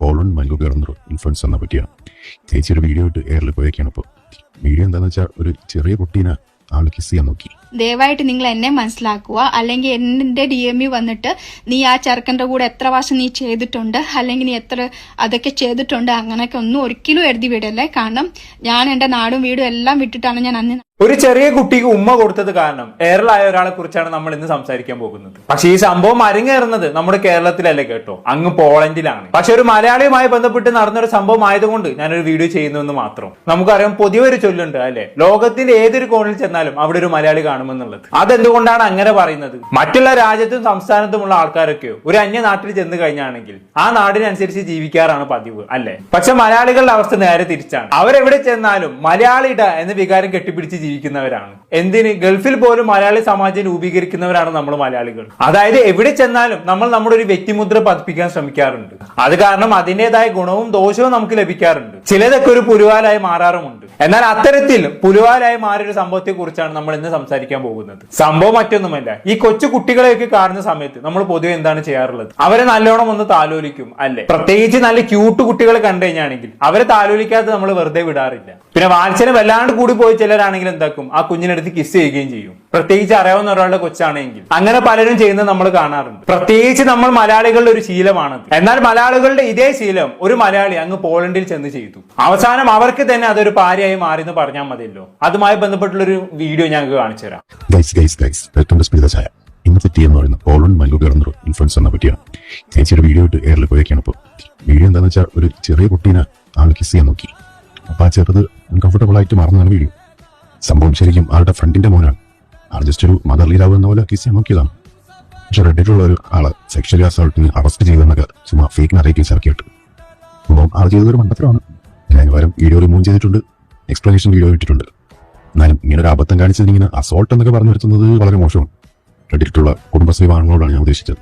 Pollen മൻഗു കയറുന്നൊരു influence എന്നെ പറ്റിയാണ്. ചേച്ചി ഒരു വീഡിയോ ഇട്ട് എയറിൽ പോയേക്കാണ്. ഇപ്പോൾ വീഡിയോ എന്താണെന്ന് വെച്ചാൽ ഒരു ചെറിയ കുട്ടീനെ ആൾ കിസ് ചെയ്യാൻ നോക്കി. ദയവായിട്ട് നിങ്ങൾ എന്നെ മനസ്സിലാക്കുക, അല്ലെങ്കിൽ എന്റെ DM വന്നിട്ട് നീ ആ ചെറുക്കന്റെ കൂടെ എത്ര വർഷം നീ ചെയ്തിട്ടുണ്ട്, അല്ലെങ്കിൽ നീ എത്ര അതൊക്കെ ചെയ്തിട്ടുണ്ട്, അങ്ങനെയൊക്കെ ഒന്നും ഒരിക്കലും എഴുതി വിടല്ലേ. കാരണം ഞാൻ എന്റെ നാടും വീടും എല്ലാം വിട്ടിട്ടാണ് ഞാൻ അന്ന്. ഒരു ചെറിയ കുട്ടിക്ക് ഉമ്മ കൊടുത്തത് കാരണം എയറിലായ ഒരാളെ കുറിച്ചാണ് നമ്മൾ ഇന്ന് സംസാരിക്കാൻ പോകുന്നത്. പക്ഷെ ഈ സംഭവം അരങ്ങേറുന്നത് നമ്മുടെ കേരളത്തിലല്ലേ കേട്ടോ, അങ്ങ് പോളണ്ടിലാണ്. പക്ഷെ ഒരു മലയാളിയുമായി ബന്ധപ്പെട്ട് നടന്നൊരു സംഭവം ആയതുകൊണ്ട് ഞാനൊരു വീഡിയോ ചെയ്യുന്നുവെന്ന് മാത്രം. നമുക്കറിയാം, പൊതുവെ ഒരു ചൊല്ലുണ്ട് അല്ലെ, ലോകത്തിന്റെ ഏതൊരു കോണിൽ ചെന്നാലും അവിടെ ഒരു മലയാളി കാണുമെന്നുള്ളത്. അതെന്തുകൊണ്ടാണ് അങ്ങനെ പറയുന്നത്? മറ്റുള്ള രാജ്യത്തും സംസ്ഥാനത്തുമുള്ള ആൾക്കാരൊക്കെയോ ഒരു അന്യ നാട്ടിൽ ചെന്ന് കഴിഞ്ഞാണെങ്കിൽ ആ നാടിനനുസരിച്ച് ജീവിക്കാറാണ് പതിവ് അല്ലെ. പക്ഷെ മലയാളികളുടെ അവസ്ഥ നേരെ തിരിച്ചാണ്. അവരെവിടെ ചെന്നാലും മലയാളിയുടെ എന്ന വികാരം കെട്ടിപ്പിടിച്ച് ജീവിക്കുന്നവരാണ്. എന്തിന്, ഗൾഫിൽ പോലും മലയാളി സമാജം രൂപീകരിക്കുന്നവരാണ് നമ്മൾ മലയാളികൾ. അതായത് എവിടെ ചെന്നാലും നമ്മൾ നമ്മുടെ ഒരു വ്യക്തിമുദ്ര പതിപ്പിക്കാൻ ശ്രമിക്കാറുണ്ട്. അത് കാരണം അതിന്റേതായ ഗുണവും ദോഷവും നമുക്ക് ലഭിക്കാറുണ്ട്. ചിലതൊക്കെ ഒരു പുലുവാലായി മാറാറുമുണ്ട്. എന്നാൽ അത്തരത്തിൽ പുലുവാലായി മാറിയൊരു സംഭവത്തെ കുറിച്ചാണ് നമ്മൾ ഇന്ന് സംസാരിക്കാൻ പോകുന്നത്. സംഭവം മറ്റൊന്നുമല്ല, ഈ കൊച്ചു കുട്ടികളെയൊക്കെ കാണുന്ന സമയത്ത് നമ്മൾ പൊതുവെ എന്താണ് ചെയ്യാറുള്ളത്? അവരെ നല്ലോണം ഒന്ന് താലോലിക്കും അല്ലെ. പ്രത്യേകിച്ച് നല്ല ക്യൂട്ട് കുട്ടികളെ കണ്ടു കഴിഞ്ഞാണെങ്കിൽ അവരെ താലോലിക്കാതെ നമ്മൾ വെറുതെ വിടാറില്ല. പിന്നെ വാത്സല്യം വല്ലാണ്ട് കൂടി പോയി ചിലരാണെങ്കിൽ എന്താക്കും, ആ കുഞ്ഞിനടുത്ത് കിസ് ചെയ്യുകയും ചെയ്യും. പ്രത്യേകിച്ച് അറിയാവുന്ന ഒരാളുടെ കൊച്ചാണെങ്കിൽ. അങ്ങനെ പലരും ചെയ്യുന്നത് നമ്മൾ കാണാറുണ്ട്. പ്രത്യേകിച്ച് നമ്മൾ മലയാളികളുടെ ഒരു ശീലമാണത്. എന്നാൽ മലയാളികളുടെ ഇതേ ശീലം ഒരു മലയാളി അങ്ങ് പോളണ്ടിൽ ചെന്ന് ചെയ്തു. അവസാനം അവർക്ക് തന്നെ അതൊരു പാരയായി മാറി എന്ന് പറഞ്ഞാൽ മതിയല്ലോ. അതുമായി ബന്ധപ്പെട്ടുള്ളൊരു വീഡിയോ ഞങ്ങൾക്ക് കാണിച്ചു തരാം. ഇന്നത്തെ ടീം എന്ന് പറയുന്നത് പോളൺ മൻഗു കയറുന്നൊരു ഇൻഫ്ലുവൻസ് എന്നെ പറ്റിയാണ്. ചേച്ചി ഒരു വീഡിയോ ഇട്ട് എയറിൽ പോയേക്കാണ്. ഇപ്പോൾ വീഡിയോ എന്താണെന്ന് വെച്ചാൽ ഒരു ചെറിയ കുട്ടീനെ ആൾ കിസ് ചെയ്യാൻ നോക്കി. അപ്പൊ ആ ചെറുത് അൺകംഫർട്ടബിൾ ആയിട്ട് മാറുന്നതാണ് വീഡിയോ. സംഭവം ശരിക്കും ആളുടെ ഫ്രണ്ടിന്റെ മോനാണ്. ആൾ ജസ്റ്റ് ഒരു മദർലി ലവ് എന്ന പോലെ കിസ് ചെയ്യാൻ നോക്കിയതാണ്. പക്ഷെ റെഡിറ്റുള്ള ഒരു ആള് സെക്ഷലി അസോൾട്ടിന് അറസ്റ്റ് ചെയ്തെന്നൊക്കെ ചുമ്മാ ഫേക്ക് നറേറ്റീവ്സ് ഇറക്കിയിട്ട് സംഭവം ആൾ ചെയ്തൊരു മണ്ടത്തരമാണ്. ഞാൻ പകരം വീഡിയോ റിമൂവ് ചെയ്തിട്ടുണ്ട്, എക്സ്പ്ലനേഷൻ വീഡിയോ ഇട്ടിട്ടുണ്ട്. എന്നാലും ഇങ്ങനെ ഒരു അബദ്ധം കാണിച്ചത് ഇങ്ങനെ അസോൾട്ട് എന്നൊക്കെ പറഞ്ഞു വരുത്തുന്നത് വളരെ മോശമാണ്. റെഡിറ്റുള്ള കുടുംബശ്രീ വാഹനങ്ങളോടാണ് ഞാൻ ഉദ്ദേശിച്ചത്.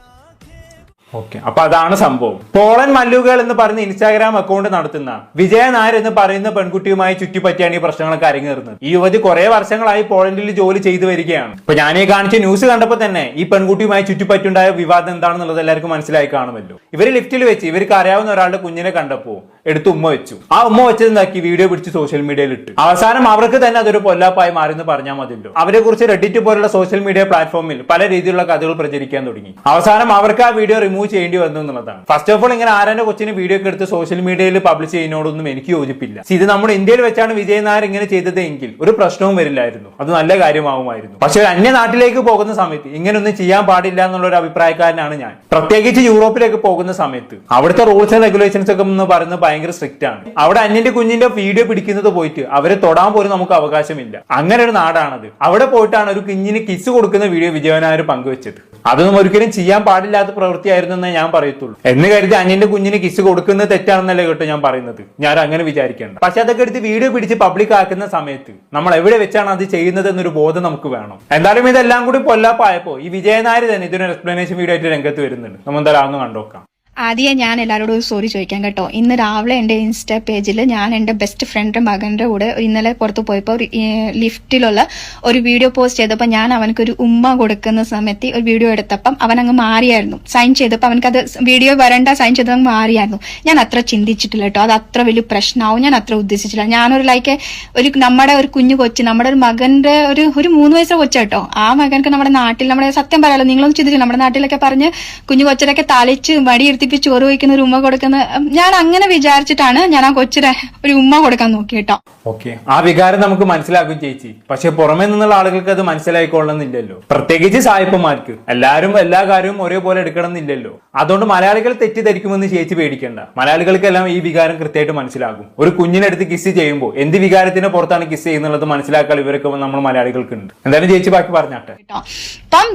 ഓക്കെ, അപ്പൊ അതാണ് സംഭവം. പോളൻ മല്ലുകൾ എന്ന് പറയുന്ന ഇൻസ്റ്റാഗ്രാം അക്കൗണ്ട് നടത്തുന്ന വിജയ നായർ എന്ന് പറയുന്ന പെൺകുട്ടിയുമായി ചുറ്റിപ്പറ്റിയാണ് ഈ പ്രശ്നങ്ങളൊക്കെ അരങ്ങേറുന്നത്. ഈ യുവതി കുറെ വർഷങ്ങളായി പോളണ്ടിൽ ജോലി ചെയ്തു വരികയാണ്. ഇപ്പൊ ഞാൻ ഈ കാണിച്ച ന്യൂസ് കണ്ടപ്പോൾ തന്നെ ഈ പെൺകുട്ടിയുമായി ചുറ്റിപ്പറ്റിയുണ്ടായ വിവാദം എന്താണെന്നുള്ളത് എല്ലാവർക്കും മനസ്സിലായി കാണുമല്ലോ. ഇവര് ലിഫ്റ്റിൽ വെച്ച് ഇവർക്ക് അറിയാവുന്ന ഒരാളുടെ കുഞ്ഞിനെ കണ്ടപ്പോ എടുത്ത് ഉമ്മ വെച്ചു. ആ ഉമ്മ വെച്ചതെന്താക്കി, വീഡിയോ പിടിച്ച് സോഷ്യൽ മീഡിയയിൽ ഇട്ട്. അവസാനം അവർക്ക് തന്നെ അതൊരു പൊല്ലാപ്പായി മാറിയെന്ന് പറഞ്ഞാൽ മതിയല്ലോ. അവരെ കുറിച്ച് റെഡിറ്റ് പോലുള്ള സോഷ്യൽ മീഡിയ പ്ലാറ്റ്ഫോമിൽ പല രീതിയിലുള്ള കഥകൾ പ്രചരിക്കാൻ തുടങ്ങി. അവസാനം അവർക്ക് ആ വീഡിയോ റിമൂവ് ചെയ്യേണ്ടി വന്നു എന്നുള്ളതാണ്. ഫസ്റ്റ് ഓഫ് ഓൾ, ഇങ്ങനെ ആരാന്റെ കൊച്ചിന് വീഡിയോ ഒക്കെ എടുത്ത് സോഷ്യൽ മീഡിയയിൽ പബ്ലിഷ് ചെയ്യുന്നതോടൊന്നും എനിക്ക് യോജിപ്പില്ല. ഇത് നമ്മുടെ ഇന്ത്യയിൽ വെച്ചാണ് വിജയ് നായർ ഇങ്ങനെ ചെയ്തത് എങ്കിൽ ഒരു പ്രശ്നവും വരില്ലായിരുന്നു, അത് നല്ല കാര്യമാവുമായിരുന്നു. പക്ഷെ ഒരു അന്യ നാട്ടിലേക്ക് പോകുന്ന സമയത്ത് ഇങ്ങനെയൊന്നും ചെയ്യാൻ പാടില്ല എന്നുള്ള ഒരു അഭിപ്രായക്കാരനാണ് ഞാൻ. പ്രത്യേകിച്ച് യൂറോപ്പിലേക്ക് പോകുന്ന സമയത്ത് അവിടുത്തെ റൂൾസ് ആൻഡ് റെഗുലേഷൻസ് ഒക്കെ എന്ന് പറയുന്നത് ഭയങ്കര സ്ട്രിക്റ്റ് ആണ്. അവിടെ അന്യന്റെ കുഞ്ഞിന്റെ വീഡിയോ പിടിക്കുന്നത് പോയിട്ട് അവരെ തൊടാൻ പോലും നമുക്ക് അവകാശമില്ല. അങ്ങനെ ഒരു നാടാണത്. അവിടെ പോയിട്ടാണ് ഒരു കുഞ്ഞിന് കിസ് കൊടുക്കുന്ന വീഡിയോ വിജയ് നായർ പങ്കുവെച്ചത്. അതൊന്നും ഒരിക്കലും ചെയ്യാൻ പാടില്ലാത്ത പ്രവൃത്തിയായിരുന്നു എന്നേ ഞാൻ പറയത്തുള്ളൂ. എന്ന് കരുതി അന്യന്റെ കുഞ്ഞിന് കിസ് കൊടുക്കുന്നത് തെറ്റാണെന്നല്ലേ കേട്ടോ ഞാൻ പറയുന്നത്. ഞാൻ അങ്ങനെ വിചാരിക്കേണ്ട. പക്ഷെ അതൊക്കെ എടുത്ത് വീഡിയോ പിടിച്ച് പബ്ലിക് ആക്കുന്ന സമയത്ത് നമ്മൾ എവിടെ വെച്ചാണ് അത് ചെയ്യുന്നത് എന്നൊരു ബോധം നമുക്ക് വേണം. എന്തായാലും ഇതെല്ലാം കൂടി പൊല്ലാപ്പായപ്പോ ഈ വിജയ് നായർ തന്നെ ഇതിനൊരു എക്സ്പ്ലനേഷൻ വീഡിയോ ആയിട്ട് രംഗത്ത് വരുന്നുണ്ട്. നമ്മൾ എന്തായാലും അതൊന്ന് കണ്ടോക്കാം. ആദ്യം ഞാൻ എല്ലാവരോടും സോറി ചോദിക്കാം കേട്ടോ. ഇന്ന് രാവിലെ എൻ്റെ ഇൻസ്റ്റാ പേജിൽ ഞാൻ എൻ്റെ ബെസ്റ്റ് ഫ്രണ്ടിന്റെ മകന്റെ കൂടെ ഇന്നലെ പുറത്ത് പോയപ്പോൾ ലിഫ്റ്റിലുള്ള ഒരു വീഡിയോ പോസ്റ്റ് ചെയ്തപ്പോൾ ഞാൻ അവനക്കൊരു ഉമ്മ കൊടുക്കുന്ന സമയത്ത് ഒരു വീഡിയോ എടുത്തപ്പം അവൻ അങ്ങ് മാറിയായിരുന്നു. സൈൻ ചെയ്തപ്പോൾ അവനക്കത് വീഡിയോ വരണ്ട, സൈൻ ചെയ്തത് അങ്ങ് മാറിയായിരുന്നു. ഞാൻ അത്ര ചിന്തിച്ചിട്ടില്ല കേട്ടോ, അത് അത്ര വലിയ പ്രശ്നമാവും ഞാൻ അത്ര ഉദ്ദേശിച്ചില്ല. ഞാനൊരു നമ്മുടെ ഒരു കുഞ്ഞു കൊച്ച്, നമ്മുടെ ഒരു മകന്റെ ഒരു 3 വയസ്സ് കൊച്ച കേട്ടോ. ആ മകൻക്ക് നമ്മുടെ നാട്ടിൽ, നമ്മുടെ സത്യം പറയാലോ, നിങ്ങളൊന്നും ചിന്തിച്ചില്ല, നമ്മുടെ നാട്ടിലൊക്കെ പറഞ്ഞ് കുഞ്ഞു കൊച്ചിലൊക്കെ തളിച്ച് മടിയെടുത്തി ചോറ് വയ്ക്കുന്ന ഒരു ഉമ്മ കൊടുക്കുന്ന, ഞാൻ അങ്ങനെ വിചാരിച്ചിട്ടാണ് ഞാൻ ആ കൊച്ചിനെ ഒരു ഉമ്മ കൊടുക്കാൻ നോക്കി കേട്ടോ. ഓക്കെ, ആ വികാരം നമുക്ക് മനസ്സിലാക്കും ചേച്ചി. പക്ഷെ പുറമെ നിന്നുള്ള ആളുകൾക്ക് അത് മനസ്സിലായിക്കൊള്ളണമെന്നില്ലല്ലോ. പ്രത്യേകിച്ച് സായിപ്പന്മാർക്ക് എല്ലാവരും എല്ലാ കാര്യവും ഒരേപോലെ എടുക്കണം എന്നില്ലല്ലോ. അതുകൊണ്ട് മലയാളികൾ തെറ്റിദ്ധരിക്കുമെന്ന് ചേച്ചി പേടിക്കേണ്ട. മലയാളികൾക്കെല്ലാം ഈ വികാരം കൃത്യമായിട്ട് മനസ്സിലാകും. ഒരു കുഞ്ഞിനടുത്ത് കിസ് ചെയ്യുമ്പോൾ എന്ത് വികാരത്തിന് പുറത്താണ് കിസ് ചെയ്യുന്നുള്ളത് മനസ്സിലാക്കാൻ ഇവരൊക്കെ നമ്മൾ മലയാളികൾക്ക് ഉണ്ട്. എന്തായാലും ചേച്ചി ബാക്കി പറഞ്ഞാട്ടെ. അപ്പം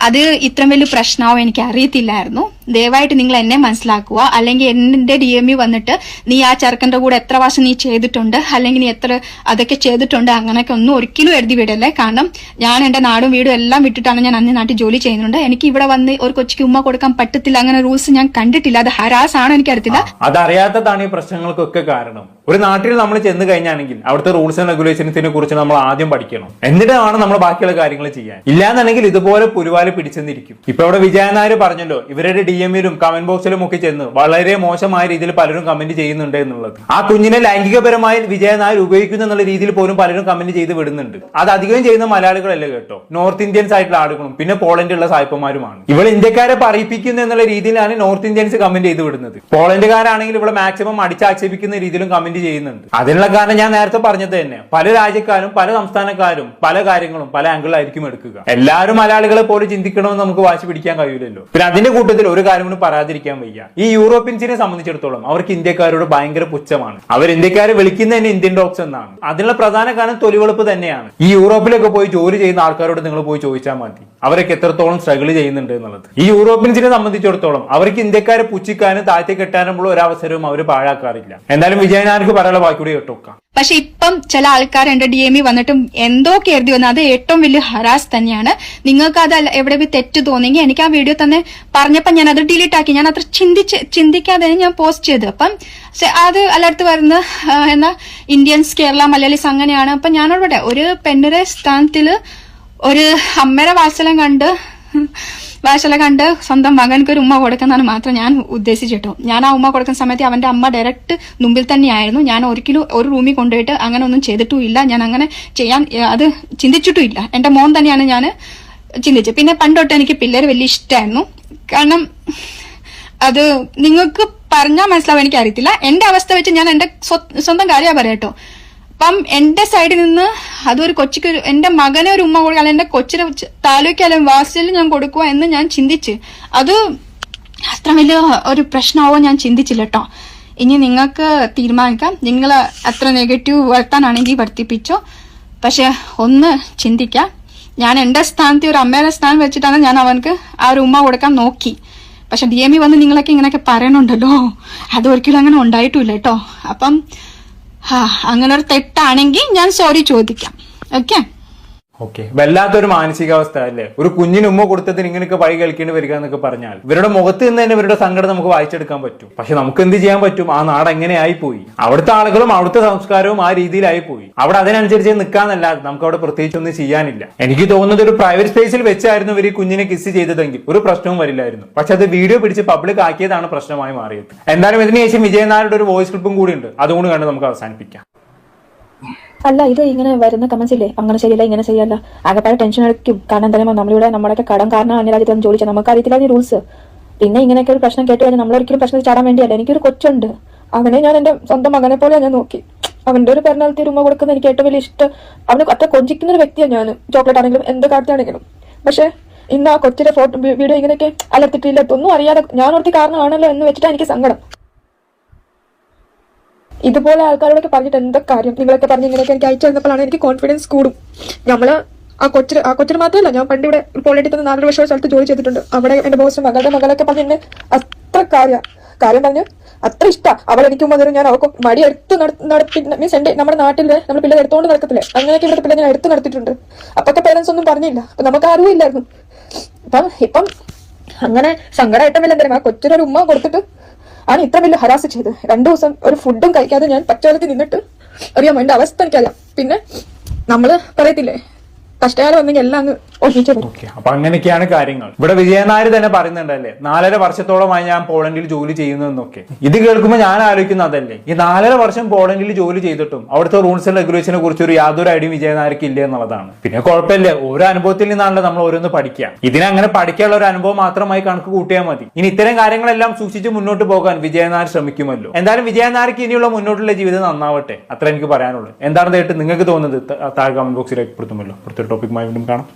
അത് ഇത്രയും വലിയ പ്രശ്നമാവും എനിക്ക് അറിയത്തില്ലായിരുന്നു. ദയവായിട്ട് നിങ്ങൾ എന്നെ മനസ്സിലാക്കുക, അല്ലെങ്കിൽ എന്റെ DM വന്നിട്ട് നീ ആ ചെറുക്കന്റെ കൂടെ എത്ര വർഷം നീ ചെയ്തിട്ടുണ്ട്, അല്ലെങ്കിൽ നീ എത്ര അതൊക്കെ ചെയ്തിട്ടുണ്ട്, അങ്ങനെയൊക്കെ ഒന്നും ഒരിക്കലും എഴുതി വിടല്ലേ. കാരണം ഞാൻ എന്റെ നാടും വീടും എല്ലാം വിട്ടിട്ടാണ് ഞാൻ അന്യ നാട്ടിൽ ജോലി ചെയ്യുന്നുണ്ട്. എനിക്ക് ഇവിടെ വന്ന് ഒരു കൊച്ചിക്ക് ഉമ്മ കൊടുക്കാൻ പറ്റത്തില്ല, അങ്ങനെ റൂൾസ് ഞാൻ കണ്ടിട്ടില്ല. അത് ഹരാസ് ആണ്, എനിക്കറിയത്തില്ല. അതറിയാത്തതാണ് ഈ പ്രശ്നങ്ങൾക്കൊക്കെ കാരണം. ഒരു നാട്ടിൽ നമ്മൾ ചെന്ന് കഴിഞ്ഞാണെങ്കിൽ അവിടുത്തെ റൂൾസ് ആൻഡ് റെഗുലേഷൻസിനെ കുറിച്ച് നമ്മൾ ആദ്യം പഠിക്കണം. എന്നിട്ടാണ് നമ്മൾ ബാക്കിയുള്ള കാര്യങ്ങൾ ചെയ്യാൻ. ഇല്ലാന്നുണ്ടെങ്കിൽ ഇതുപോലെ പുരുവാല കൈകാല് പിടിച്ചെന്നിരിക്കും. ഇപ്പൊ ഇവിടെ വിജയൻ നായർ പറഞ്ഞല്ലോ, ഇവരുടെ DM-ലും കമന്റ് ബോക്സിലും ഒക്കെ ചെന്ന് വളരെ മോശമായ രീതിയിൽ പലരും കമന്റ് ചെയ്യുന്നുണ്ട് എന്നുള്ളത്. ആ കുഞ്ഞിനെ ലൈംഗികപരമായി വിജയൻ നായർ ഉപയോഗിക്കുന്നു എന്നുള്ള രീതിയിൽ പോലും പലരും കമന്റ് ചെയ്ത് വിടുന്നുണ്ട്. അത് അധികം ചെയ്യുന്ന മലയാളികളല്ലേ കേട്ടോ, നോർത്ത് ഇന്ത്യൻസ് ആയിട്ടുള്ള ആളുകളും പിന്നെ പോളണ്ടിലുള്ള സായിപ്പന്മാരുമാണ്. ഇവൾ ഇന്ത്യക്കാരെ പറയിപ്പിക്കുന്നു എന്നുള്ള രീതിയിലാണ് നോർത്ത് ഇന്ത്യൻസ് കമന്റ് ചെയ്ത് വിടുന്നത്. പോളണ്ടുകാരാണെങ്കിൽ ഇവിടെ മാക്സിമം അടിച്ചാക്ഷേപിക്കുന്ന രീതിയിലും കമന്റ് ചെയ്യുന്നുണ്ട്. അതിനുള്ള കാരണം ഞാൻ നേരത്തെ പറഞ്ഞത് തന്നെ, പല രാജ്യക്കാരും പല സംസ്ഥാനക്കാരും പല കാര്യങ്ങളും പല ആംഗിളിലായിരിക്കും എടുക്കുക. എല്ലാവരും മലയാളികളെ പോലെ ചിന്തിക്കണമെന്ന് നമുക്ക് വാശി പിടിക്കാൻ കഴിയില്ലല്ലോ. പിന്നെ അതിന്റെ കൂട്ടത്തിൽ ഒരു കാര്യം കൂടി പറയാതിരിക്കാൻ വയ്യ. ഈ യൂറോപ്യൻസിനെ സംബന്ധിച്ചിടത്തോളം അവർക്ക് ഇന്ത്യക്കാരോട് ഭയങ്കര പുച്ഛമാണ്. അവർ ഇന്ത്യക്കാരെ വിളിക്കുന്ന തന്നെ ഇന്ത്യൻ ഡോഗ്സ് എന്നാണ്. അതിനുള്ള പ്രധാന കാരണം തൊലിവെളുപ്പ് തന്നെയാണ്. ഈ യൂറോപ്പിലൊക്കെ പോയി ജോലി ചെയ്യുന്ന ആൾക്കാരോട് നിങ്ങൾ പോയി ചോദിച്ചാൽ മതി അവരൊക്കെ എത്രത്തോളം സ്ട്രഗിൾ ചെയ്യുന്നുണ്ട് എന്നുള്ളത്. ഈ യൂറോപ്യൻസിനെ സംബന്ധിച്ചിടത്തോളം അവർക്ക് ഇന്ത്യക്കാരെ പുച്ഛിക്കാനും താഴ്ത്തി കെട്ടാനുമുള്ള ഒരു അവസരവും അവർ പാഴാക്കാറില്ല. എന്തായാലും വിജയനാർക്ക് പറയാനുള്ള ബാക്കി കൂടി കേട്ടോക്കാം. പക്ഷെ ഇപ്പം ചില ആൾക്കാർ എന്റെ DM വന്നിട്ടും എന്തോ കരുതി വന്നു. അത് ഏറ്റവും വലിയ ഹരാസ് തന്നെയാണ്. നിങ്ങൾക്ക് അത് എവിടെ തെറ്റ് തോന്നിയെങ്കിൽ എനിക്ക് ആ വീഡിയോ തന്നെ പറഞ്ഞപ്പോൾ ഞാൻ അത് ഡിലീറ്റ് ആക്കി. ഞാൻ അത്ര ചിന്തിക്കാതെ ഞാൻ പോസ്റ്റ് ചെയ്ത്. അപ്പം അത് എല്ലായിടത്ത് വരുന്ന എന്നാ ഇന്ത്യൻസ് കേരള മലയാളീസ് അങ്ങനെയാണ്. അപ്പൊ ഞാനവിടെ ഒരു പെണ്ണിന്റെ സ്ഥാനത്തില് ഒരു അമ്മയുടെ വാത്സല്യം കണ്ട് സ്വന്തം മകൻക്ക് ഒരു ഉമ്മ കൊടുക്കുന്നതാണ് മാത്രം ഞാൻ ഉദ്ദേശിച്ചിട്ടോ. ഞാൻ ആ ഉമ്മ കൊടുക്കുന്ന സമയത്ത് അവന്റെ അമ്മ ഡയറക്റ്റ് മുമ്പിൽ തന്നെയായിരുന്നു. ഞാൻ ഒരിക്കലും ഒരു റൂമിൽ കൊണ്ടുപോയിട്ട് അങ്ങനെ ഒന്നും ചെയ്തിട്ടുമില്ല. ഞാൻ അങ്ങനെ ചെയ്യാൻ അത് ചിന്തിച്ചിട്ടുമില്ല. എന്റെ മോൻ തന്നെയാണ് ഞാൻ ചിന്തിച്ചത്. പിന്നെ പണ്ടൊട്ട് എനിക്ക് പിള്ളേർ വലിയ ഇഷ്ടമായിരുന്നു. കാരണം അത് നിങ്ങൾക്ക് പറഞ്ഞാൽ മനസ്സിലാവും, എനിക്ക് അറിയത്തില്ല. എന്റെ അവസ്ഥ വെച്ച് ഞാൻ എന്റെ സ്വന്തം കാര്യമാണ് പറയാട്ടോ. അപ്പം എന്റെ സൈഡിൽ നിന്ന് അതൊരു കൊച്ചിക്ക് എന്റെ മകനെ ഒരു ഉമ്മ കൊടുക്കുക, എന്റെ കൊച്ചിനെ താലൂക്കാലും വാസലും ഞാൻ കൊടുക്കുക എന്ന് ഞാൻ ചിന്തിച്ച്. അത് അത്ര വലിയ ഒരു പ്രശ്നമാവോ ഞാൻ ചിന്തിച്ചില്ല കേട്ടോ. ഇനി നിങ്ങൾക്ക് തീരുമാനിക്കാം, നിങ്ങൾ അത്ര നെഗറ്റീവ് വരുത്താനാണെങ്കിൽ വർദ്ധിപ്പിച്ചോ. പക്ഷെ ഒന്ന് ചിന്തിക്കാം, ഞാൻ എന്റെ സ്ഥാനത്ത് ഒരു അമ്മയുടെ സ്ഥാനം വെച്ചിട്ടാണ് ഞാൻ അവനക്ക് ആ ഒരു ഉമ്മ കൊടുക്കാൻ നോക്കി. പക്ഷെ DM വന്ന് നിങ്ങളൊക്കെ ഇങ്ങനെയൊക്കെ പറയണുണ്ടല്ലോ, അത് ഒരിക്കലും അങ്ങനെ ഉണ്ടായിട്ടില്ല കേട്ടോ. അപ്പം അങ്ങനെ ഒരു തെറ്റാണെങ്കിൽ ഞാൻ സോറി ചോദിക്കാം. ഓക്കെ, വല്ലാത്തൊരു മാനസികാവസ്ഥ അല്ലേ. ഒരു കുഞ്ഞിന് ഉമ്മ കൊടുത്തതിന് ഇങ്ങനെയൊക്കെ വഴി കളിക്കേണ്ടി വരിക എന്നൊക്കെ പറഞ്ഞാൽ ഇവരുടെ മുഖത്ത് നിന്ന് തന്നെ ഇവരുടെ സങ്കടം നമുക്ക് വായിച്ചെടുക്കാൻ പറ്റും. പക്ഷെ നമുക്ക് എന്ത് ചെയ്യാൻ പറ്റും? ആ നാട് എങ്ങനെ ആയിപ്പോയി, അവിടുത്തെ ആളുകളും അവിടുത്തെ സംസ്കാരവും ആ രീതിയിലായി പോയി. അവിടെ അതിനനുസരിച്ച് നിൽക്കാന്നല്ലാതെ നമുക്ക് അവിടെ പ്രത്യേകിച്ചൊന്നും ചെയ്യാനില്ല. എനിക്ക് തോന്നുന്നത് ഒരു പ്രൈവറ്റ് സ്പേസിൽ വെച്ചായിരുന്നു ഇവർ ഈ കുഞ്ഞിനെ കിസ് ചെയ്തതെങ്കിൽ ഒരു പ്രശ്നവും വരില്ലായിരുന്നു. പക്ഷെ അത് വീഡിയോ പിടിച്ച് പബ്ലിക് ആക്കിയതാണ് പ്രശ്നമായി മാറിയത്. എന്തായാലും ഇതിനുശേഷം വിജയൻ നായരുടെ ഒരു വോയിസ് ക്ലിപ്പും കൂടി ഉണ്ട്, അതുകൊണ്ട് കണ്ട് നമുക്ക് അവസാനിപ്പിക്കാം. അല്ല, ഇത് ഇങ്ങനെ വരുന്ന കമന്റ്സ് ഇല്ലേ, അങ്ങനെ ശരിയല്ല ഇങ്ങനെ ശരിയല്ല, ആകെപ്പാടെ ടെൻഷൻ എടുക്കും. കാരണം എന്താ നമ്മളിവിടെ നമ്മുടെ കടം കാരണം അന്യരാജ്യത്ത് ജോലി ചെയ്യാൻ നമുക്ക് അറിയത്തില്ല റൂൾസ്. പിന്നെ ഇങ്ങനെയൊക്കെ ഒരു പ്രശ്നം കേട്ട് കഴിഞ്ഞാൽ നമ്മളൊരിക്കലും പ്രശ്നത്തിൽ ചാടാൻ വേണ്ടിയല്ല. എനിക്കൊരു കൊച്ചുണ്ട്, അവനെ ഞാൻ എന്റെ സ്വന്തം മകനെ പോലെ ഞാൻ നോക്കി. അവന്റെ ഒരു പെരുന്നാളത്തെ ഉമ്മ കൊടുക്കുന്ന എനിക്ക് ഏറ്റവും വലിയ ഇഷ്ടം. അവന് അത്ര കൊഞ്ചിക്കുന്ന ഒരു വ്യക്തിയാണ് ഞാൻ, ചോക്ലേറ്റ് ആണെങ്കിലും എന്ത് കാര്യത്തിലാണെങ്കിലും. പക്ഷെ ഇന്ന് ആ കൊച്ചിന്റെ ഫോട്ടോ വീഡിയോ ഇങ്ങനെയൊക്കെ അലർത്തിട്ടില്ല, ഒന്നും അറിയാതെ ഞാൻ ഓർത്തി കാരണമാണല്ലോ എന്ന് വെച്ചിട്ടാണ് എനിക്ക് സങ്കടം. ഇതുപോലെ ആൾക്കാരോടൊക്കെ പറഞ്ഞിട്ട് എന്താ കാര്യം? നിങ്ങളൊക്കെ പറഞ്ഞ് ഇങ്ങനെയൊക്കെ എനിക്ക് അയച്ചു തന്നപ്പോഴാണ് എനിക്ക് കോൺഫിഡൻസ് കൂടും. നമ്മള് ആ കൊച്ചിന് മാത്രമല്ല, ഞാൻ പണ്ട് ഇവിടെ പോളിറ്റി തന്നെ 4 വർഷം സ്ഥലത്ത് ജോലി ചെയ്തിട്ടുണ്ട്. അവിടെ എന്റെ ബോസും മകളുടെ മകളൊക്കെ പറഞ്ഞ് എന്നെ അത്ര കാര്യം പറഞ്ഞ് അത്ര ഇഷ്ടമാണ്. അവൾ എനിക്ക് മതി, ഞാൻ അവർക്ക് മടി എടുത്ത് നടത്തി മീൻസ് എന്റെ നമ്മുടെ നാട്ടില് നമ്മൾ പിള്ളേർ എടുത്തോണ്ട് നടക്കത്തില്ലേ, അങ്ങനെയൊക്കെ ഇവിടെ പിള്ളേർ ഞാൻ എടുത്ത് നടത്തിയിട്ടുണ്ട്. അപ്പൊക്കെ പേരൻസ് ഒന്നും പറഞ്ഞില്ല, അപ്പൊ നമുക്ക് അറിവും ഇല്ലായിരുന്നു. ഇപ്പം അങ്ങനെ സങ്കടമായിട്ടം വല്ല എന്തായാലും ആ കൊച്ചിനൊരു ഉമ്മ കൊടുത്തിട്ട് ആണ് ഇത്ര വലിയ ഹരാസ് ചെയ്ത്. 2 ദിവസം ഒരു ഫുഡും കഴിക്കാതെ ഞാൻ പച്ചവെള്ളത്തിൽ നിന്നിട്ട് അറിയാമോ എന്റെ അവസ്ഥ എനിക്കറിയാം. പിന്നെ നമ്മള് പറയത്തില്ലേ, കഷ്ടകാലം വന്നെങ്കിൽ എല്ലാം അങ്ങ് ഒഴിച്ചു. അപ്പൊ അങ്ങനെയൊക്കെയാണ് കാര്യങ്ങൾ. ഇവിടെ വിജയൻ നായർ തന്നെ പറയുന്നുണ്ടല്ലേ, 4.5 വർഷത്തോളമായി ഞാൻ പോളണ്ടിൽ ജോലി ചെയ്യുന്നു എന്നൊക്കെ. ഇത് കേൾക്കുമ്പോൾ ഞാൻ ആലോചിക്കുന്നത് അതല്ലേ, ഈ 4.5 വർഷം പോളണ്ടിൽ ജോലി ചെയ്തിട്ടും അവിടുത്തെ റൂൾസ് ആൻഡ് റെഗുലേഷനെ കുറിച്ച് യാതൊരു ഐഡിയയും വിജയൻ നായർക്ക് ഇല്ല എന്നുള്ളതാണ്. പിന്നെ കുഴപ്പമില്ല, ഓരോ അനുഭവത്തിൽ നിന്നാണല്ലോ നമ്മൾ ഓരോന്ന് പഠിക്കുക. ഇതിനങ്ങനെ പഠിക്കാനുള്ള ഒരു അനുഭവം മാത്രമായി കണക്ക് കൂട്ടിയാൽ മതി. ഇനി ഇത്തരം കാര്യങ്ങളെല്ലാം സൂക്ഷിച്ച് മുന്നോട്ട് പോകാൻ വിജയൻ നായർ ശ്രമിക്കുമല്ലോ. എന്തായാലും വിജയൻ നായർക്ക് ഇനിയുള്ള മുന്നോട്ടുള്ള ജീവിതം നന്നാവട്ടെ, അത്ര എനിക്ക് പറയാനുള്ളൂ. എന്താണ് കേട്ട് നിങ്ങൾക്ക് തോന്നുന്നത് താഴെ കമന്റ് ബോക്സിൽ രേഖപ്പെടുത്തുമല്ലോ. ടോപ്പിക്കുമായി വീണ്ടും കാണാം.